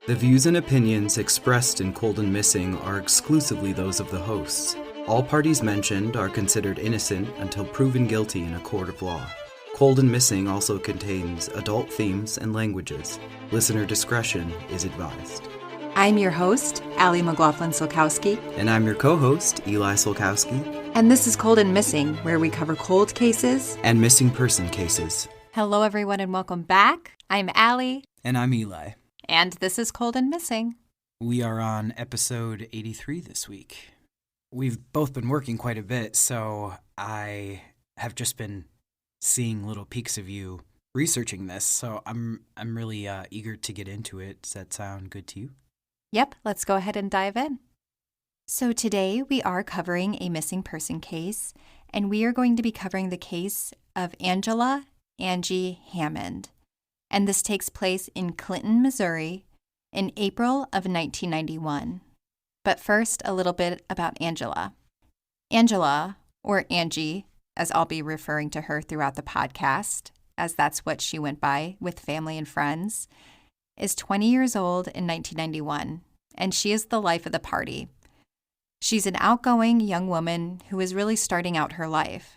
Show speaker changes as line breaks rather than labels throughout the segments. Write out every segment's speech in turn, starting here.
The views and opinions expressed in Cold and Missing are exclusively those of the hosts. All parties mentioned are considered innocent until proven guilty in a court of law. Cold and Missing also contains adult themes and languages. Listener discretion is advised.
I'm your host, Allie McLaughlin-Solkowski.
And I'm your co-host, Eli Solkowski.
And this is Cold and Missing, where we cover cold cases
and missing person cases.
Hello, everyone, and welcome back. I'm Allie.
And I'm Eli.
And this is Cold and Missing.
We are on episode 83 this week. We've both been working quite a bit, so I have just been seeing little peeks of you researching this, so I'm really eager to get into it. Does that sound good to you?
Yep, let's go ahead and dive in. So today we are covering a missing person case, and we are going to be covering the case of Angie Hammond. And this takes place in Clinton, Missouri, in April of 1991. But first, a little bit about Angela. Angela, or Angie, as I'll be referring to her throughout the podcast, as that's what she went by with family and friends, is 20 years old in 1991, and she is the life of the party. She's an outgoing young woman who is really starting out her life.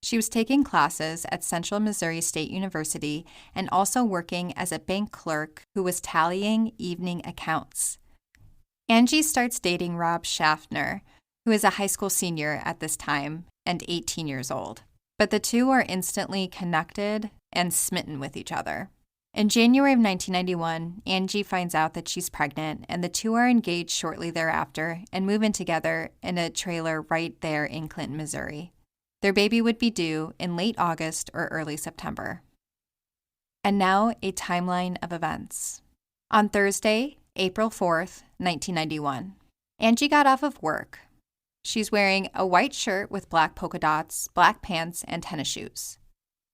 She was taking classes at Central Missouri State University and also working as a bank clerk who was tallying evening accounts. Angie starts dating Rob Schaffner, who is a high school senior at this time and 18 years old. But the two are instantly connected and smitten with each other. In January of 1991, Angie finds out that she's pregnant, and the two are engaged shortly thereafter and move in together in a trailer right there in Clinton, Missouri. Their baby would be due in late August or early September. And now a timeline of events. On Thursday, April 4th, 1991, Angie got off of work. She's wearing a white shirt with black polka dots, black pants, and tennis shoes.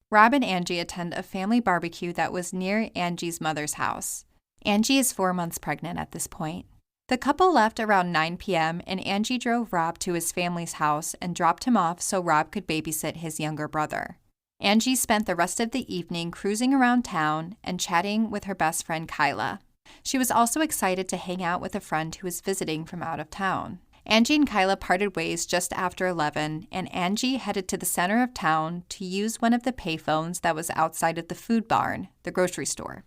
Rob and Angie attend a family barbecue that was near Angie's mother's house. Angie is 4 months pregnant at this point. The couple left around 9 p.m., and Angie drove Rob to his family's house and dropped him off so Rob could babysit his younger brother. Angie spent the rest of the evening cruising around town and chatting with her best friend Kyla. She was also excited to hang out with a friend who was visiting from out of town. Angie and Kyla parted ways just after 11, and Angie headed to the center of town to use one of the payphones that was outside of the food barn, the grocery store.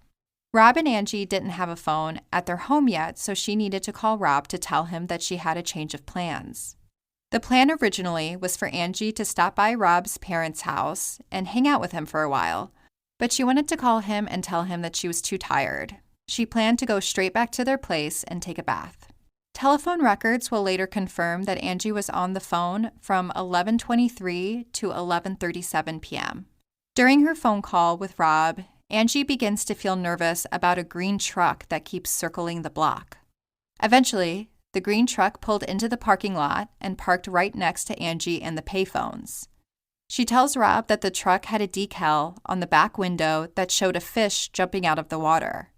Rob and Angie didn't have a phone at their home yet, so she needed to call Rob to tell him that she had a change of plans. The plan originally was for Angie to stop by Rob's parents' house and hang out with him for a while, but she wanted to call him and tell him that she was too tired. She planned to go straight back to their place and take a bath. Telephone records will later confirm that Angie was on the phone from 11:23 to 11:37 p.m. During her phone call with Rob, Angie begins to feel nervous about a green truck that keeps circling the block. Eventually, the green truck pulled into the parking lot and parked right next to Angie and the payphones. She tells Rob that the truck had a decal on the back window that showed a fish jumping out of the water.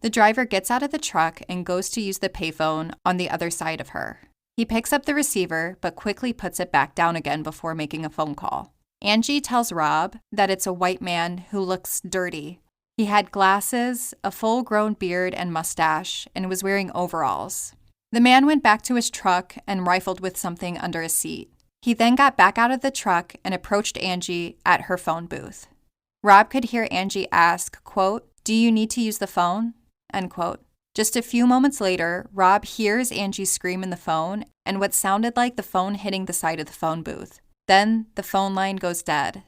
The driver gets out of the truck and goes to use the payphone on the other side of her. He picks up the receiver but quickly puts it back down again before making a phone call. Angie tells Rob that it's a white man who looks dirty. He had glasses, a full-grown beard and mustache, and was wearing overalls. The man went back to his truck and rifled with something under his seat. He then got back out of the truck and approached Angie at her phone booth. Rob could hear Angie ask, quote, "Do you need to use the phone?" End quote. Just a few moments later, Rob hears Angie scream in the phone and what sounded like the phone hitting the side of the phone booth. Then the phone line goes dead.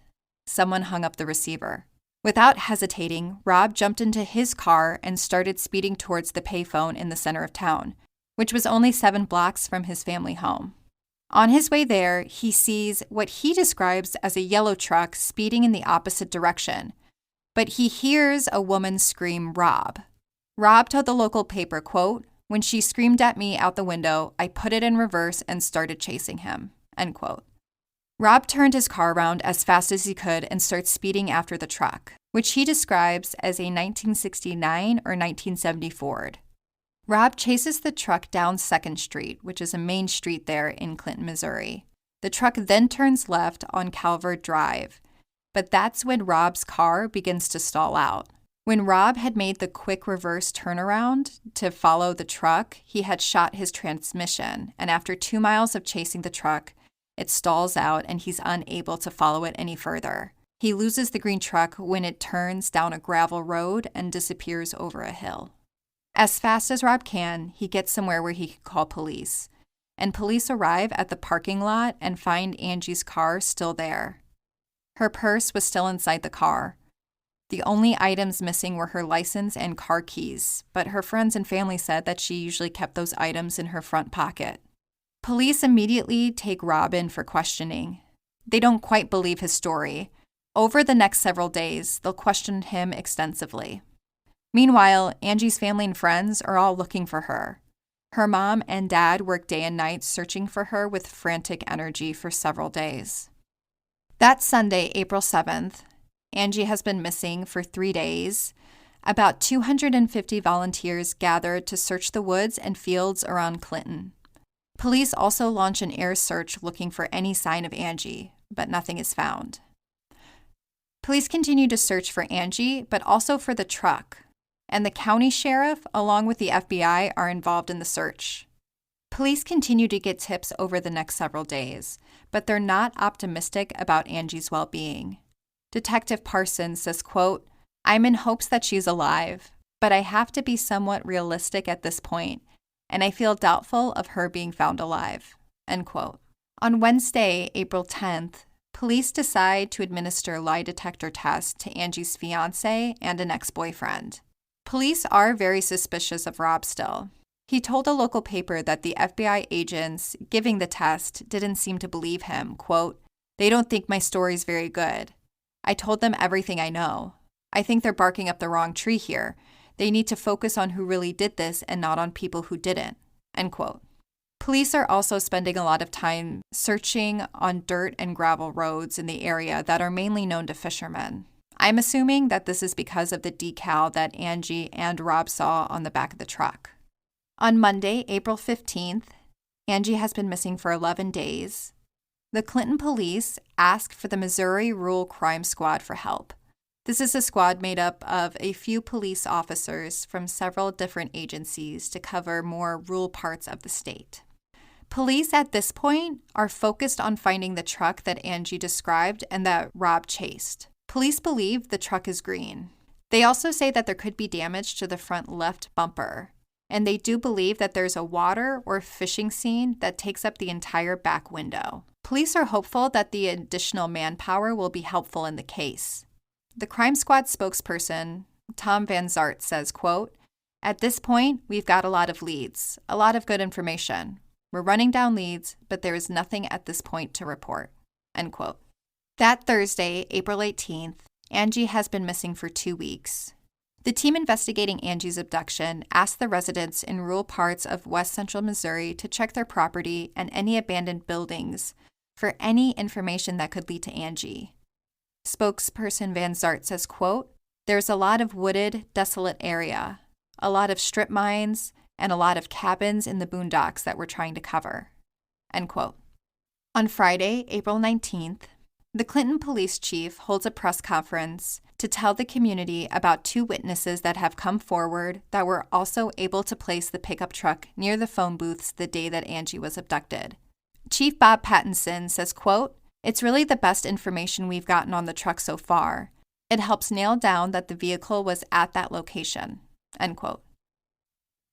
Someone hung up the receiver. Without hesitating, Rob jumped into his car and started speeding towards the payphone in the center of town, which was only 7 blocks from his family home. On his way there, he sees what he describes as a yellow truck speeding in the opposite direction, but he hears a woman scream, "Rob." Rob told the local paper, quote, "When she screamed at me out the window, I put it in reverse and started chasing him," end quote. Rob turned his car around as fast as he could and started speeding after the truck, which he describes as a 1969 or 1970 Ford. Rob chases the truck down 2nd Street, which is a main street there in Clinton, Missouri. The truck then turns left on Calvert Drive, but that's when Rob's car begins to stall out. When Rob had made the quick reverse turnaround to follow the truck, he had shot his transmission, and after 2 miles of chasing the truck, it stalls out and he's unable to follow it any further. He loses the green truck when it turns down a gravel road and disappears over a hill. As fast as Rob can, he gets somewhere where he can call police. And police arrive at the parking lot and find Angie's car still there. Her purse was still inside the car. The only items missing were her license and car keys, but her friends and family said that she usually kept those items in her front pocket. Police immediately take Rob in for questioning. They don't quite believe his story. Over the next several days, they'll question him extensively. Meanwhile, Angie's family and friends are all looking for her. Her mom and dad work day and night searching for her with frantic energy for several days. That Sunday, April 7th, Angie has been missing for 3 days. About 250 volunteers gathered to search the woods and fields around Clinton. Police also launch an air search looking for any sign of Angie, but nothing is found. Police continue to search for Angie, but also for the truck. And the county sheriff, along with the FBI, are involved in the search. Police continue to get tips over the next several days, but they're not optimistic about Angie's well-being. Detective Parsons says, quote, "I'm in hopes that she's alive, but I have to be somewhat realistic at this point, and I feel doubtful of her being found alive," end quote. On Wednesday, April 10th, police decide to administer lie detector tests to Angie's fiancé and an ex-boyfriend. Police are very suspicious of Rob still. He told a local paper that the FBI agents giving the test didn't seem to believe him. Quote, "They don't think my story's very good. I told them everything I know. I think they're barking up the wrong tree here. They need to focus on who really did this and not on people who didn't," end quote. Police are also spending a lot of time searching on dirt and gravel roads in the area that are mainly known to fishermen. I'm assuming that this is because of the decal that Angie and Rob saw on the back of the truck. On Monday, April 15th, Angie has been missing for 11 days. The Clinton police ask for the Missouri Rural Crime Squad for help. This is a squad made up of a few police officers from several different agencies to cover more rural parts of the state. Police at this point are focused on finding the truck that Angie described and that Rob chased. Police believe the truck is green. They also say that there could be damage to the front left bumper, and they do believe that there's a water or fishing scene that takes up the entire back window. Police are hopeful that the additional manpower will be helpful in the case. The crime squad spokesperson, Tom Van Zart, says, quote, "At this point, we've got a lot of leads, a lot of good information. We're running down leads, but there is nothing at this point to report," end quote. That Thursday, April 18th, Angie has been missing for 2 weeks. The team investigating Angie's abduction asked the residents in rural parts of west central Missouri to check their property and any abandoned buildings for any information that could lead to Angie. Spokesperson Van Zart says, quote, "There's a lot of wooded, desolate area, a lot of strip mines, and a lot of cabins in the boondocks that we're trying to cover," end quote. On Friday, April 19th, the Clinton police chief holds a press conference to tell the community about 2 witnesses that have come forward that were also able to place the pickup truck near the phone booths the day that Angie was abducted. Chief Bob Pattinson says, quote, "It's really the best information we've gotten on the truck so far. It helps nail down that the vehicle was at that location," end quote.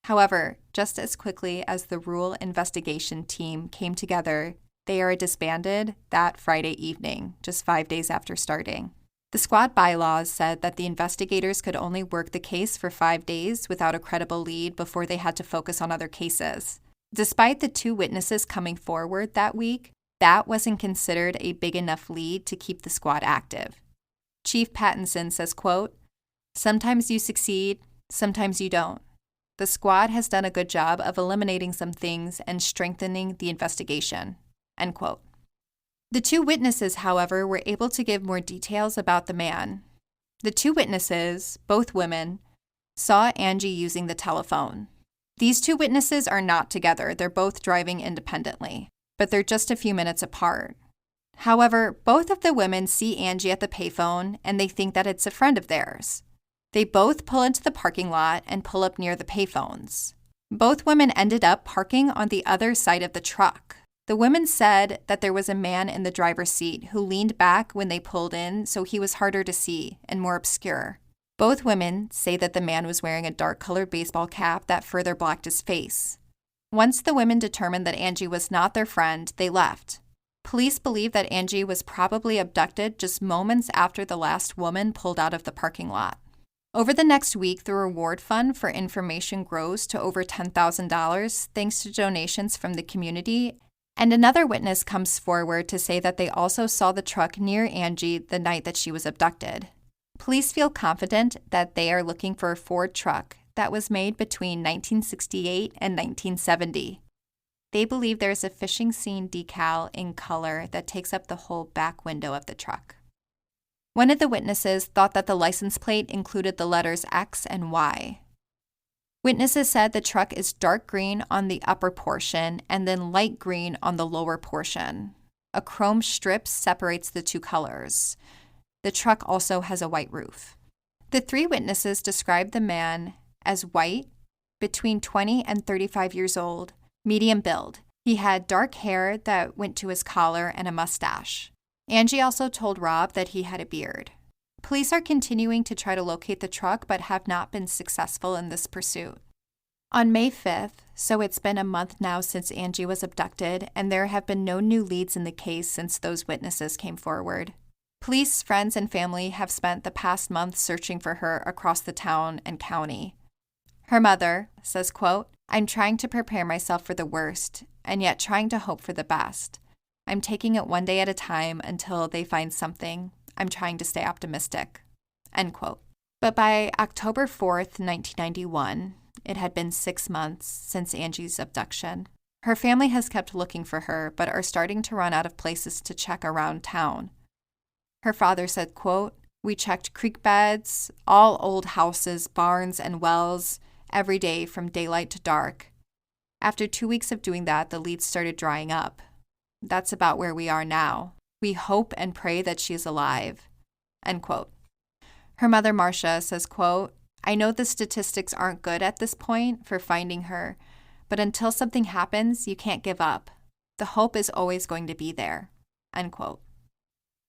However, just as quickly as the rural investigation team came together, they are disbanded that Friday evening, just 5 days after starting. The squad bylaws said that the investigators could only work the case for 5 days without a credible lead before they had to focus on other cases. Despite the 2 witnesses coming forward that week, that wasn't considered a big enough lead to keep the squad active. Chief Pattinson says, quote, "Sometimes you succeed, sometimes you don't. The squad has done a good job of eliminating some things and strengthening the investigation," end quote. The 2 witnesses, however, were able to give more details about the man. The 2 witnesses, both women, saw Angie using the telephone. These 2 witnesses are not together. They're both driving independently, but they're just a few minutes apart. However, both of the women see Angie at the payphone and they think that it's a friend of theirs. They both pull into the parking lot and pull up near the payphones. Both women ended up parking on the other side of the truck. The women said that there was a man in the driver's seat who leaned back when they pulled in, so he was harder to see and more obscure. Both women say that the man was wearing a dark-colored baseball cap that further blocked his face. Once the women determined that Angie was not their friend, they left. Police believe that Angie was probably abducted just moments after the last woman pulled out of the parking lot. Over the next week, the reward fund for information grows to over $10,000 thanks to donations from the community, and another witness comes forward to say that they also saw the truck near Angie the night that she was abducted. Police feel confident that they are looking for a Ford truck that was made between 1968 and 1970. They believe there is a fishing scene decal in color that takes up the whole back window of the truck. One of the witnesses thought that the license plate included the letters X and Y. Witnesses said the truck is dark green on the upper portion and then light green on the lower portion. A chrome strip separates the two colors. The truck also has a white roof. The three witnesses described the man as white, between 20 and 35 years old, medium build. He had dark hair that went to his collar and a mustache. Angie also told Rob that he had a beard. Police are continuing to try to locate the truck but have not been successful in this pursuit. On May 5th, so it's been a month now since Angie was abducted, and there have been no new leads in the case since those witnesses came forward. Police, friends, and family have spent the past month searching for her across the town and county. Her mother says, quote, "I'm trying to prepare myself for the worst, and yet trying to hope for the best. I'm taking it one day at a time until they find something. I'm trying to stay optimistic." End quote. But by October 4th, 1991, it had been 6 months since Angie's abduction. Her family has kept looking for her, but are starting to run out of places to check around town. Her father said, quote, "We checked creek beds, all old houses, barns, and wells every day from daylight to dark. After 2 weeks of doing that, the leads started drying up. That's about where we are now. We hope and pray that she is alive." End quote. Her mother, Marcia, says, quote, "I know the statistics aren't good at this point for finding her, but until something happens, you can't give up. The hope is always going to be there." End quote.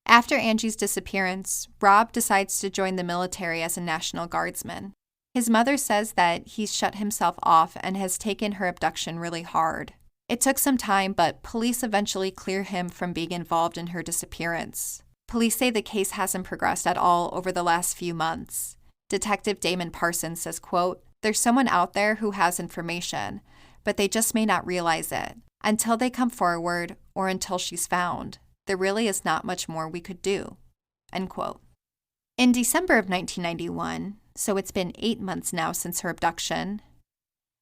After Angie's disappearance, Rob decides to join the military as a National Guardsman. His mother says that he's shut himself off and has taken her abduction really hard. It took some time, but police eventually clear him from being involved in her disappearance. Police say the case hasn't progressed at all over the last few months. Detective Damon Parsons says, quote, "There's someone out there who has information, but they just may not realize it. Until they come forward or until she's found, there really is not much more we could do." End quote. In December of 1991, so it's been 8 months now since her abduction,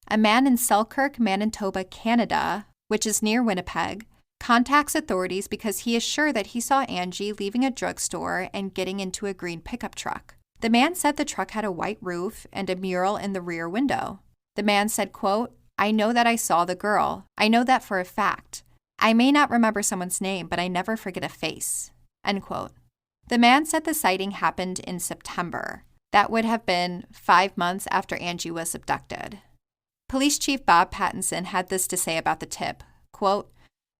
a man in Selkirk, Manitoba, Canada, which is near Winnipeg, contacts authorities because he is sure that he saw Angie leaving a drugstore and getting into a green pickup truck. The man said the truck had a white roof and a mural in the rear window. The man said, quote, "I know that I saw the girl. I know that for a fact. I may not remember someone's name, but I never forget a face." End quote. The man said the sighting happened in September. That would have been 5 months after Angie was abducted. Police Chief Bob Pattinson had this to say about the tip, quote,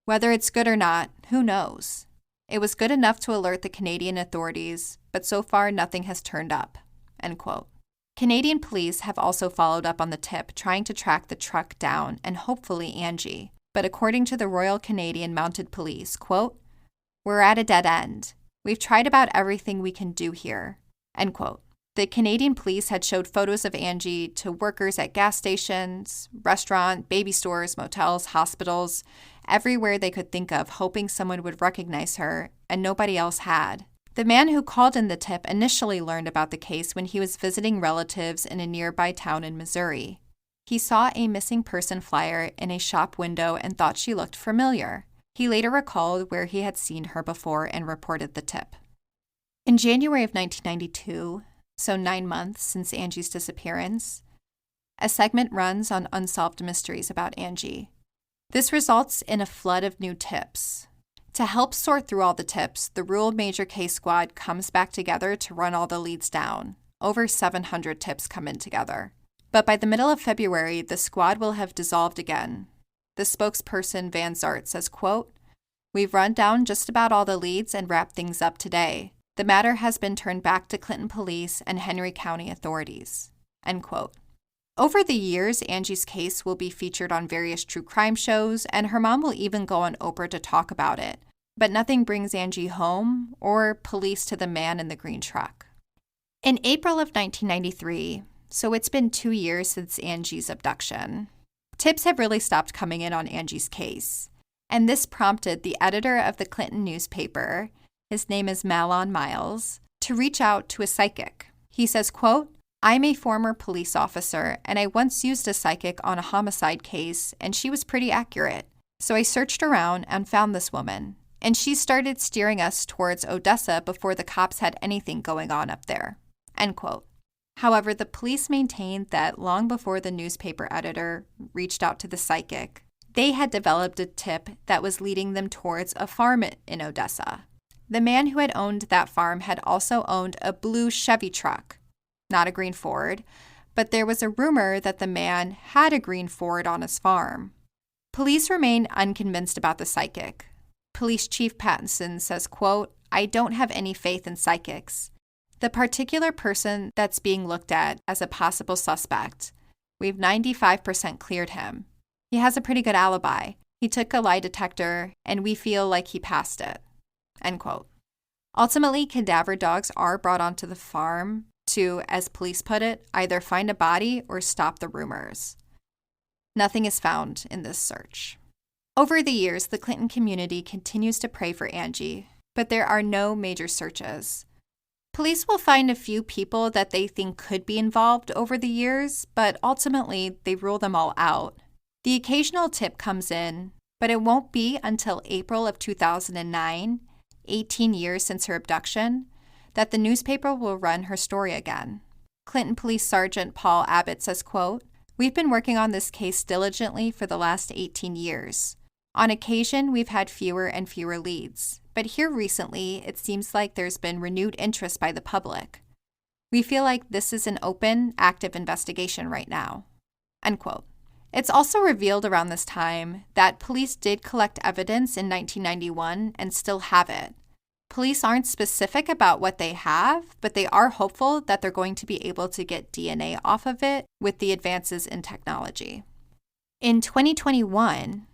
"Whether it's good or not, who knows? It was good enough to alert the Canadian authorities, but so far nothing has turned up." End quote. Canadian police have also followed up on the tip, trying to track the truck down and hopefully Angie. But according to the Royal Canadian Mounted Police, quote, "We're at a dead end. We've tried about everything we can do here." End quote. The Canadian police had showed photos of Angie to workers at gas stations, restaurants, baby stores, motels, hospitals, everywhere they could think of, hoping someone would recognize her, and nobody else had. The man who called in the tip initially learned about the case when he was visiting relatives in a nearby town in Missouri. He saw a missing person flyer in a shop window and thought she looked familiar. He later recalled where he had seen her before and reported the tip. In January of 1992, so 9 months since Angie's disappearance, a segment runs on unsolved mysteries about Angie. This results in a flood of new tips. To help sort through all the tips, the Rural Major Case Squad comes back together to run all the leads down. over 700 tips come in together. But by the middle of February, the squad will have dissolved again. The spokesperson Van Zart says, quote, "We've run down just about all the leads and wrapped things up today. The matter has been turned back to Clinton Police and Henry County authorities." End quote. Over the years, Angie's case will be featured on various true crime shows, and her mom will even go on Oprah to talk about it. But nothing brings Angie home or police to the man in the green truck. In April of 1993, so it's been 2 years since Angie's abduction, tips have really stopped coming in on Angie's case. And this prompted the editor of the Clinton newspaper, his name is Malon Miles, to reach out to a psychic. He says, quote, "I'm a former police officer, and I once used a psychic on a homicide case, and she was pretty accurate. So I searched around and found this woman, and she started steering us towards Odessa before the cops had anything going on up there." End quote. However, the police maintained that long before the newspaper editor reached out to the psychic, they had developed a tip that was leading them towards a farm in Odessa. The man who had owned that farm had also owned a blue Chevy truck, not a green Ford, but there was a rumor that the man had a green Ford on his farm. Police remain unconvinced about the psychic. Police Chief Pattinson says, quote, "I don't have any faith in psychics. The particular person that's being looked at as a possible suspect, we've 95% cleared him. He has a pretty good alibi. He took a lie detector, and we feel like he passed it." End quote. Ultimately, cadaver dogs are brought onto the farm to, as police put it, either find a body or stop the rumors. Nothing is found in this search. Over the years, the Clinton community continues to pray for Angie, but there are no major searches. Police will find a few people that they think could be involved over the years, but ultimately they rule them all out. The occasional tip comes in, but it won't be until April of 2009, 18 years since her abduction, that the newspaper will run her story again. Clinton Police Sergeant Paul Abbott says, quote, "We've been working on this case diligently for the last 18 years. On occasion, we've had fewer and fewer leads, but here recently, it seems like there's been renewed interest by the public. We feel like this is an open, active investigation right now." End quote. It's also revealed around this time that police did collect evidence in 1991 and still have it. Police aren't specific about what they have, but they are hopeful that they're going to be able to get DNA off of it with the advances in technology. In 2021,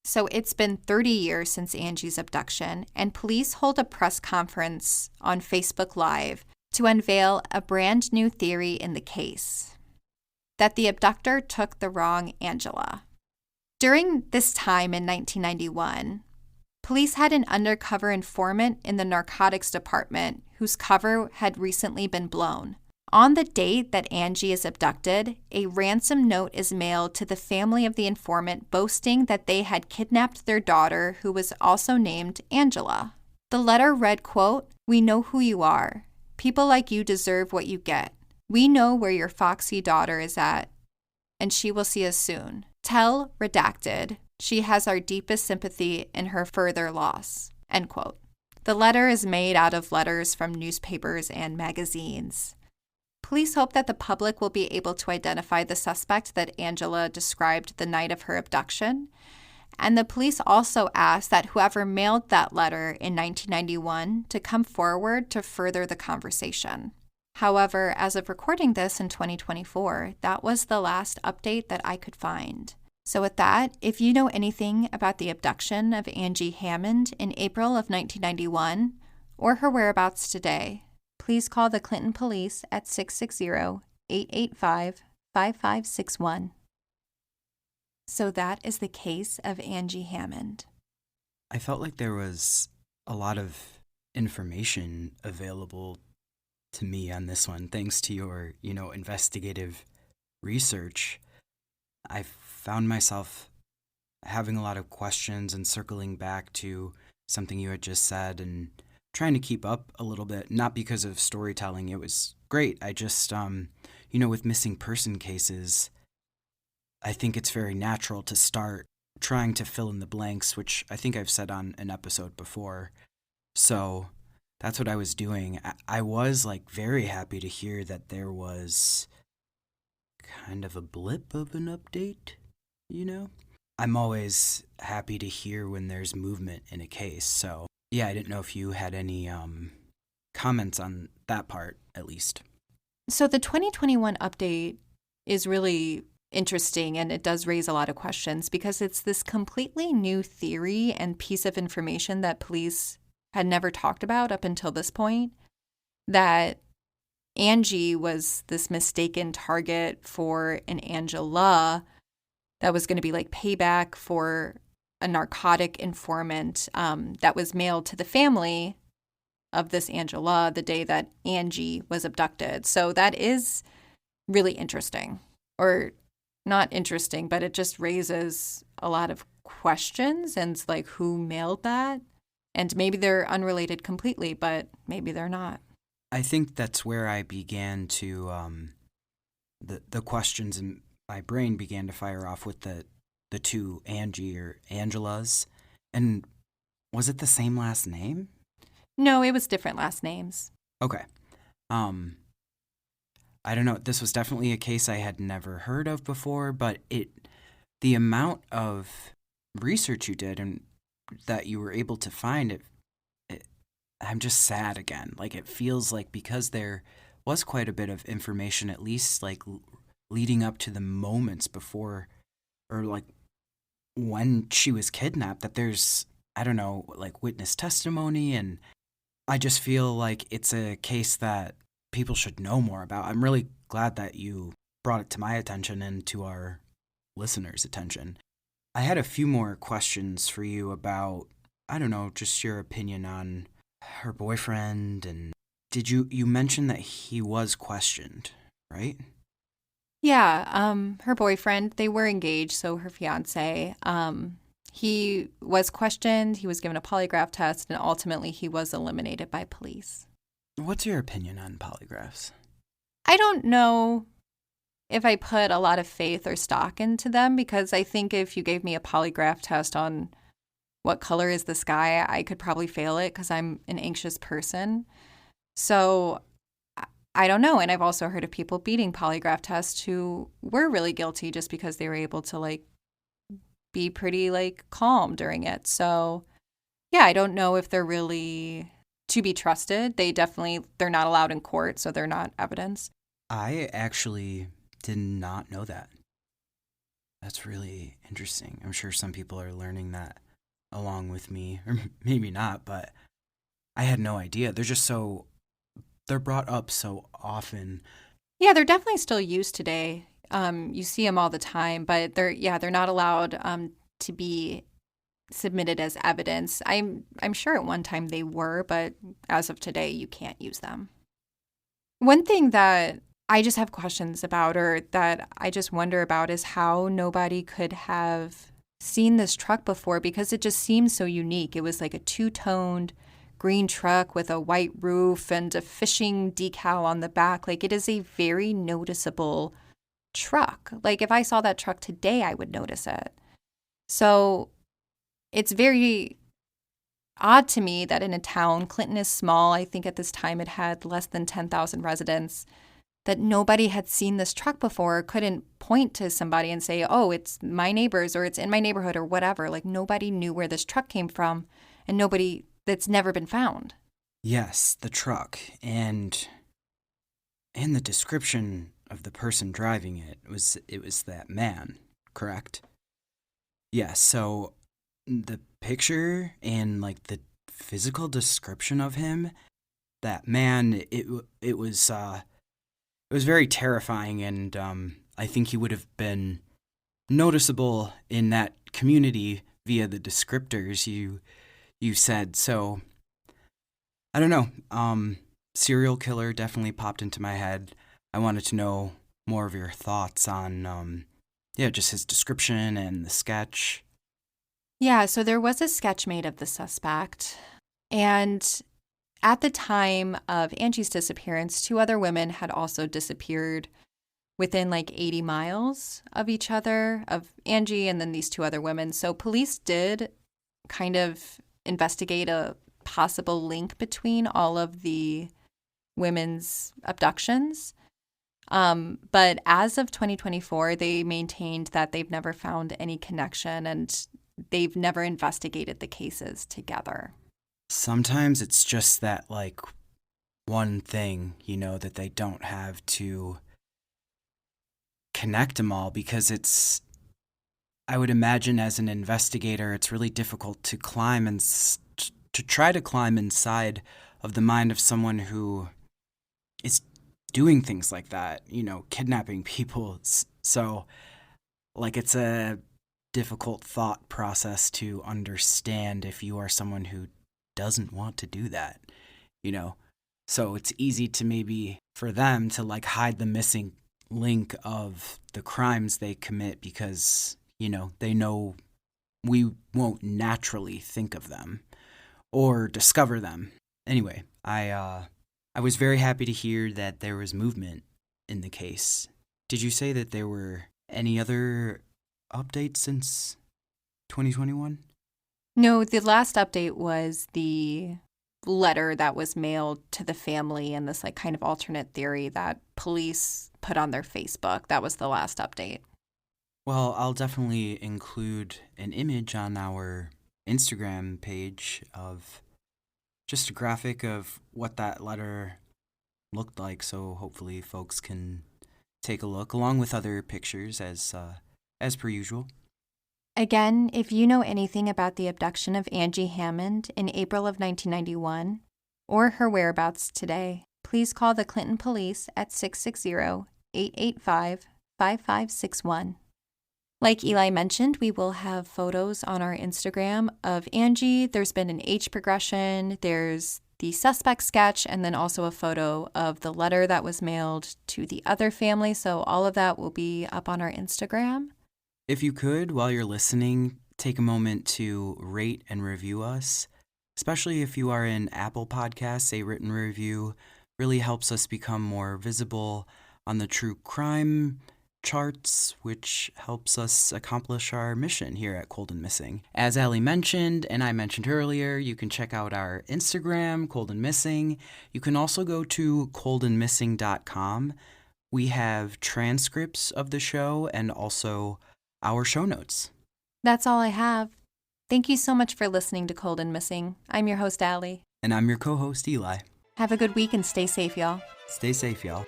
so it's been 30 years since Angie's abduction, and police hold a press conference on Facebook Live to unveil a brand new theory in the case, that the abductor took the wrong Angela. During this time in 1991, police had an undercover informant in the narcotics department whose cover had recently been blown. On the date that Angie is abducted, a ransom note is mailed to the family of the informant boasting that they had kidnapped their daughter, who was also named Angela. The letter read, quote, "We know who you are. People like you deserve what you get. We know where your foxy daughter is at, and she will see us soon. Tell, redacted, she has our deepest sympathy in her further loss." End quote. The letter is made out of letters from newspapers and magazines. Police hope that the public will be able to identify the suspect that Angela described the night of her abduction, and the police also ask that whoever mailed that letter in 1991 to come forward to further the conversation. However, as of recording this in 2024, that was the last update that I could find. So with that, if you know anything about the abduction of Angie Hammond in April of 1991 or her whereabouts today, please call the Clinton Police at 660-885-5561. So that is the case of Angie Hammond.
I felt like there was a lot of information available to me on this one, thanks to your, investigative research. I found myself having a lot of questions and circling back to something you had just said and trying to keep up a little bit, not because of storytelling. It was great. I just, with missing person cases, I think it's very natural to start trying to fill in the blanks, which I think I've said on an episode before. So that's what I was doing. I was like very happy to hear that there was kind of a blip of an update, you know? I'm always happy to hear when there's movement in a case. So, yeah, I didn't know if you had any comments on that part, at least.
So the 2021 update is really interesting, and it does raise a lot of questions because it's this completely new theory and piece of information that police had never talked about up until this point, that Angie was this mistaken target for an Angela that was going to be like payback for a narcotic informant that was mailed to the family of this Angela the day that Angie was abducted. So that is really interesting, or not interesting, but it just raises a lot of questions, and it's like, who mailed that? And maybe they're unrelated completely, but maybe they're not.
I think that's where I began to, the questions in my brain began to fire off with the two Angie or Angelas. And was it the same last name?
No, it was different last names.
Okay. I don't know. This was definitely a case I had never heard of before, but the amount of research you did and that you were able to find I'm just sad again. Like, it feels like because there was quite a bit of information, at least like leading up to the moments before, or like when she was kidnapped, that there's, I don't know, like witness testimony, and I just feel like it's a case that people should know more about. I'm really glad that you brought it to my attention and to our listeners' attention. I had a few more questions for you about, I don't know, just your opinion on her boyfriend. And did you mention that he was questioned, right?
Yeah, her boyfriend, they were engaged, so her fiancé. He was questioned, he was given a polygraph test, and ultimately he was eliminated by police.
What's your opinion on polygraphs?
I don't know if I put a lot of faith or stock into them, because I think if you gave me a polygraph test on what color is the sky, I could probably fail it because I'm an anxious person. So I don't know. And I've also heard of people beating polygraph tests who were really guilty just because they were able to like be pretty like calm during it. So yeah, I don't know if they're really to be trusted. They're not allowed in court, so they're not evidence.
I actually did not know that. That's really interesting. I'm sure some people are learning that along with me, or maybe not, but I had no idea. They're brought up so often.
Yeah, they're definitely still used today. You see them all the time, but they're not allowed to be submitted as evidence. I'm sure at one time they were, but as of today, you can't use them. One thing that I just have questions about, or that I just wonder about, is how nobody could have seen this truck before, because it just seems so unique. It was like a two-toned green truck with a white roof and a fishing decal on the back. Like, it is a very noticeable truck. Like, if I saw that truck today, I would notice it. So it's very odd to me that in a town, Clinton is small, I think at this time it had less than 10,000 residents, that nobody had seen this truck before, couldn't point to somebody and say, oh, it's my neighbor's, or it's in my neighborhood, or whatever. Like, nobody knew where this truck came from, and that's never been found.
Yes, the truck, and the description of the person driving it was that man, correct? Yes, so the picture and like the physical description of him, that man, it was very terrifying, and I think he would have been noticeable in that community via the descriptors you said. So I don't know. Serial killer definitely popped into my head. I wanted to know more of your thoughts on just his description and the sketch.
Yeah, so there was a sketch made of the suspect, and at the time of Angie's disappearance, 2 other women had also disappeared within like 80 miles of each other, of Angie and then these 2 other women. So police did kind of investigate a possible link between all of the women's abductions. But as of 2024, they maintained that they've never found any connection and they've never investigated the cases together.
Sometimes it's just that, like, one thing, that they don't have to connect them all, because I would imagine as an investigator, it's really difficult to climb and to try to climb inside of the mind of someone who is doing things like that, kidnapping people. So, like, it's a difficult thought process to understand if you are someone who doesn't want to do that, So it's easy to maybe for them to, like, hide the missing link of the crimes they commit because, they know we won't naturally think of them or discover them. Anyway, I was very happy to hear that there was movement in the case. Did you say that there were any other updates since 2021?
No, the last update was the letter that was mailed to the family and this, like, kind of alternate theory that police put on their Facebook. That was the last update.
Well, I'll definitely include an image on our Instagram page of just a graphic of what that letter looked like, so hopefully folks can take a look, along with other pictures as per usual.
Again, if you know anything about the abduction of Angie Hammond in April of 1991 or her whereabouts today, please call the Clinton Police at 660-885-5561. Like Eli mentioned, we will have photos on our Instagram of Angie. There's been an age progression, there's the suspect sketch, and then also a photo of the letter that was mailed to the other family. So all of that will be up on our Instagram.
If you could, while you're listening, take a moment to rate and review us, especially if you are in Apple Podcasts. A written review really helps us become more visible on the true crime charts, which helps us accomplish our mission here at Cold and Missing. As Allie mentioned, and I mentioned earlier, you can check out our Instagram, Cold and Missing. You can also go to coldandmissing.com. We have transcripts of the show and also our show notes.
That's all I have. Thank you so much for listening to Cold and Missing. I'm your host, Allie.
And I'm your co-host, Eli.
Have a good week and stay safe, y'all.
Stay safe, y'all.